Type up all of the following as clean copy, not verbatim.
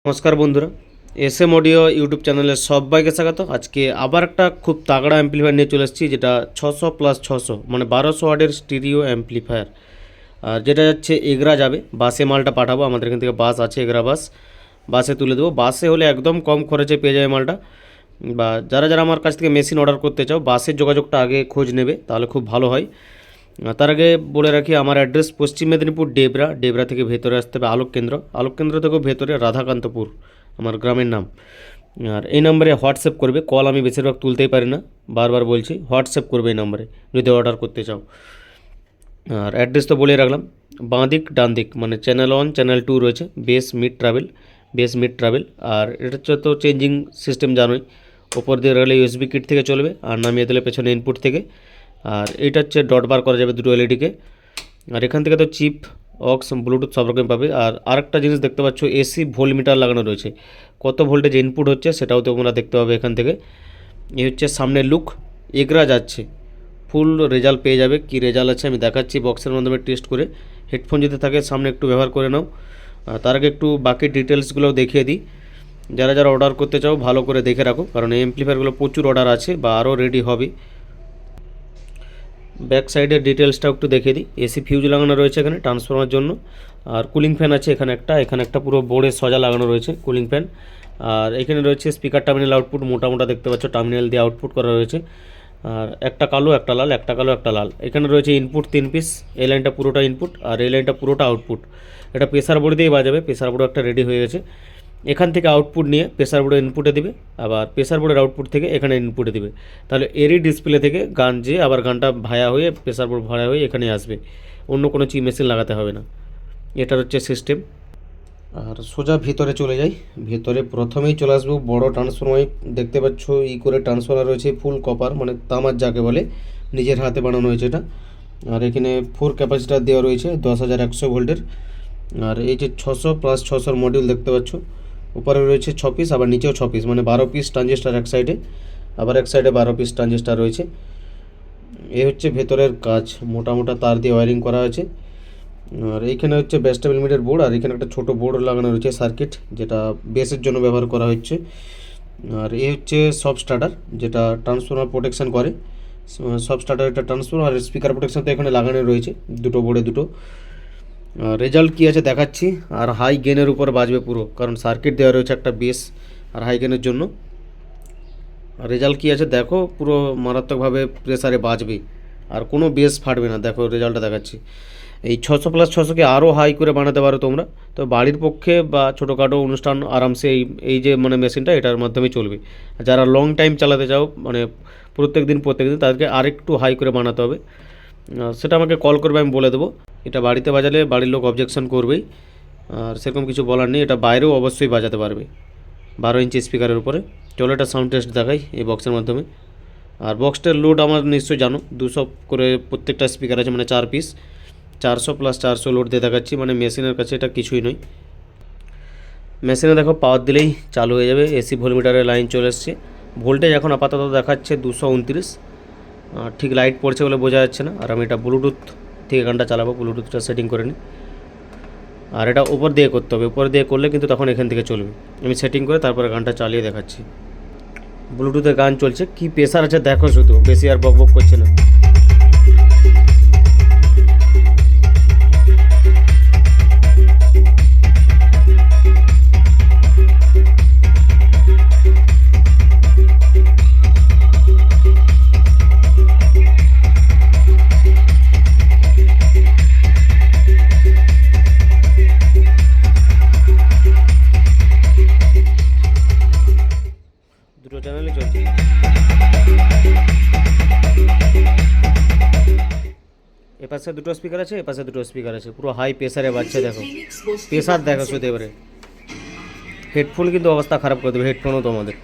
নমস্কার বন্ধুরা, S M audio YouTube চ্যানেলে সবাইকে স্বাগত। আজকে আবার একটা খুব তাগড়া অ্যাম্পলিফায়ার নিয়ে চলে এসেছি, যেটা 600+600 মানে 1200 ওয়াটের স্টিরিও অ্যাম্পলিফায়ার। আর যেটা যাচ্ছে এগরা যাবে, বাসে মালটা পাঠাবো। আমাদের এখান থেকে বাস আছে, এগরা বাসে তুলে দেবো। বাসে হলে একদম কম খরচে পেয়ে যাবে মালটা। বা যারা যারা আমার কাছ থেকে মেশিন অর্ডার করতে চাও, বাসের যোগাযোগটা আগে খোঁজ নেবে, তাহলে খুব ভালো হয়। তার আগে বলে রাখি, আমার অ্যাড্রেস পশ্চিম মেদিনীপুর ডেবরা থেকে ভেতরে আসতে হবে আলোককেন্দ্র থেকেও ভেতরে রাধাকান্তপুর আমার গ্রামের নাম। আর এই নম্বরে হোয়াটসঅ্যাপ করবে, কল আমি বেশিরভাগ তুলতেই পারি না, বারবার বলছি, হোয়াটসঅ্যাপ করবে এই নম্বরে যদি অর্ডার করতে চাও। আর অ্যাড্রেস তো বলে রাখলাম, বাঁ দিক ডান দিক মানে চ্যানেল 1 চ্যানেল 2 রয়েছে, বেস মিড ট্রাভেল। আর এটা হচ্ছে তো চেঞ্জিং সিস্টেম জানোই, ওপর দিয়ে রাখলে ইউএসবি কিট থেকে চলবে, আর নামিয়ে দিলে পেছনে ইনপুট থেকে। আর এইটা হচ্ছে ডট বার করা যাবে দুটো এলইডিকে। আর এখান থেকে তো চিপ, অক্স, ব্লুটুথ সব রকম পাবে। আর আরেকটা জিনিস দেখতে পাচ্ছ, এসি ভোল্ট মিটার লাগানো রয়েছে, কত ভোল্টেজ ইনপুট হচ্ছে সেটাও তোমরা দেখতে পাবে এখান থেকে। এই হচ্ছে সামনের লুক, এগরা যাচ্ছে, ফুল রেজাল্ট পেয়ে যাবে। কি রেজাল্ট আছে আমি দেখাচ্ছি বক্সের মাধ্যমে টেস্ট করে। হেডফোন যদি থাকে সামনে একটু ব্যবহার করে নাও। তার আগে একটু বাকি ডিটেলসগুলো দেখিয়ে দিই। যারা যারা অর্ডার করতে চাও ভালো করে দেখে রাখো, কারণ এই অ্যাম্পলিফায়ারগুলো প্রচুর অর্ডার আছে বা আরও রেডি হবে। ব্যাক সাইডের ডিটেলসটাও একটু দেখিয়ে দিই। এসি ফিউজ লাগানো রয়েছে এখানে ট্রান্সফরমার জন্য। আর কুলিং ফ্যান আছে এখানে একটা পুরো বোর্ডে সজা লাগানো রয়েছে কুলিং ফ্যান। আর এখানে রয়েছে স্পিকার টার্মিনাল আউটপুট, মোটা দেখতে পাচ্ছ, টার্মিনাল দিয়ে আউটপুট করা রয়েছে। আর একটা কালো একটা লাল। এখানে রয়েছে ইনপুট 3 পিস, এই লাইনটা পুরোটা ইনপুট আর এই লাইনটা পুরোটা আউটপুট। এটা প্রেসার বোর্ড দিয়েই বাজাবে, প্রেসার বোর্ড একটা রেডি হয়ে গেছে। এখান থেকে আউটপুট নিয়ে প্রেসার বোর্ডের ইনপুটে দিবে, আবার প্রেসার বোর্ডের আউটপুট থেকে এখানে ইনপুটে দিবে। তাহলে এরই ডিসপ্লে থেকে গান যেয়ে আবার গানটা ভায়া হয়ে প্রেসার বোর্ড ভায়া হয়ে এখানে আসবে, অন্য কোনো চিপ মেশিন লাগাতে হবে না। এটার হচ্ছে সিস্টেম। আর সোজা ভিতরে চলে যাই। ভিতরে প্রথমেই চলে আসবো বড় ট্রান্সফরমার, দেখতে পাচ্ছ করে ট্রান্সফরমার রয়েছে, ফুল কপার মানে তামার যাকে বলে, নিজের হাতে বানানো হয়েছে এটা। আর এখানে 4 ক্যাপাসিটার দেওয়া রয়েছে 10,100 ভোল্টের। আর এই যে 600+600 মডিউল দেখতে পাচ্ছ, উপরে রয়েছে 6 পিস, আবার নিচেও 6 পিস মানে 12 পিস ট্রানজিস্টার এক সাইডে, আবার এক সাইডে 12 পিস ট্রানজিস্টার রয়েছে। এই হচ্ছে ভেতরের কাজ, মোটা তার দিয়ে ওয়্যারিং করা হয়েছে। আর এইখানে হচ্ছে ব্যাসটা লিমিটেড বোর্ড, আর এখানে একটা ছোটো বোর্ড লাগানো রয়েছে সার্কিট, যেটা বেসের জন্য ব্যবহার করা হচ্ছে। আর এই হচ্ছে সব স্টার্টার, যেটা ট্রান্সফরমার প্রোটেকশান করে। সব স্টার্টার একটা ট্রান্সফরমার আর স্পিকার প্রোটেকশান তো এখানে লাগানো রয়েছে দুটো বোর্ডে দুটো। রেজাল্ট কী আছে দেখাচ্ছি। আর হাই গেনের উপর বাজবে পুরো, কারণ সার্কিট দেওয়া রয়েছে একটা বেস আর হাই গেনের জন্য। আর রেজাল্ট কী আছে দেখো, পুরো মারাত্মকভাবে প্রেসারে বাজবে আর কোনো বেস ফাটবে না। দেখো রেজাল্টটা দেখাচ্ছি। এই 600+600কে আরও হাই করে বানাতে পারো তোমরা, তো বাড়ির পক্ষে বা ছোটোখাটো অনুষ্ঠান আরামসে এই যে মানে মেশিনটা এটার মাধ্যমে চলবে। যারা লং টাইম চালাতে চাও মানে প্রত্যেক দিন তাদেরকে আরেকটু হাই করে বানাতে হবে। সেটা আমাকে কল করবে, আমি বলে দেবো। এটা বাড়িতে বাজালে বাড়ির লোক অবজেকশন করবেই, আর সেরকম কিছু বলার নেই। এটা বাইরেও অবশ্যই বাজাতে পারবে 12 ইঞ্চি স্পিকারের উপরে। চলো এটা সাউন্ড টেস্ট দেখাই এই বক্সের মাধ্যমে। আর বক্সটার লোড আমার নিশ্চয়ই জানো, 200 করে প্রত্যেকটা স্পিকার আছে, মানে 4 পিস, 400+400 লোড দিয়ে দেখাচ্ছি, মানে মেশিনের কাছে এটা কিছুই নয়। মেশিনে দেখো পাওয়ার দিলেই চালু হয়ে যাবে, এসি ভোল্টমিটারের লাইন চলে এসছে। ভোল্টেজ এখন আপাতত দেখাচ্ছে 229। ঠিক লাইট পড়ছে বলে বোঝা যাচ্ছে না। আর আমি এটা ব্লুটুথ থেকে গানটা চালাবো, ব্লুটুথটা সেটিং করে নিই। আর এটা উপর দিয়ে করতে হবে, উপর দিয়ে করলে কিন্তু তখন এখান থেকে চলবে। আমি সেটিং করে তারপরে গানটা চালিয়ে দেখাচ্ছি। ব্লুটুথে গান চলছে, কি প্রেসার আছে দেখো, শুধু বেশি আর বক করছে না। দুটো চ্যানেলে চলছে। এপাশে দুটো স্পিকার আছে, এপাশে দুটো স্পিকার আছে, পুরো হাই প্রেসারে বাজছে। দেখো প্রেসার দেখো শুধু, এবারে হেডফোন কিন্তু অবস্থা খারাপ করে দেবে, হেডফোনও তোমাদের।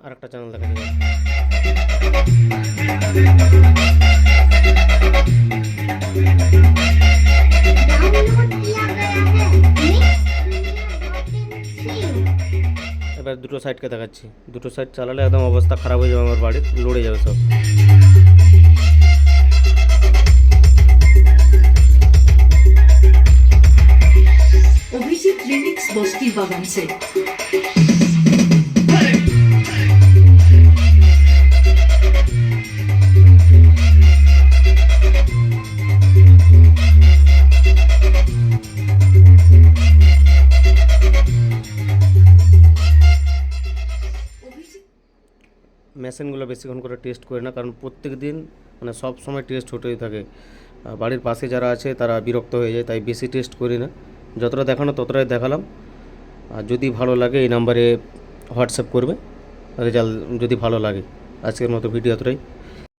আরেকটা চ্যানেল দেখা যাবে। डाउनलोड किया गया है लिंक नीचे बटन से এবার দুটো সাইডকে দেখাচ্ছি, দুটো সাইড চালালে একদম অবস্থা খারাপ হয়ে যাবে, আমার বাড়ির লড়ে যাবে সব। অভিজিৎ রিমিক্স বস্তির বাগান से মেশিনগুলো বেশিক্ষণ করে টেস্ট করি না, কারণ প্রত্যেক দিন মানে সব সময় টেস্ট হতেই থাকে। বাড়ির পাশে যারা আছে তারা বিরক্ত হয়ে যায়, তাই বেশি টেস্ট করি না। যতটা দেখানো ততটাই দেখালাম। আর যদি ভালো লাগে এই নাম্বারে হোয়াটসঅ্যাপ করবে রেজাল্ট যদি ভালো লাগে। আজকের মতো ভিডিও এতটাই।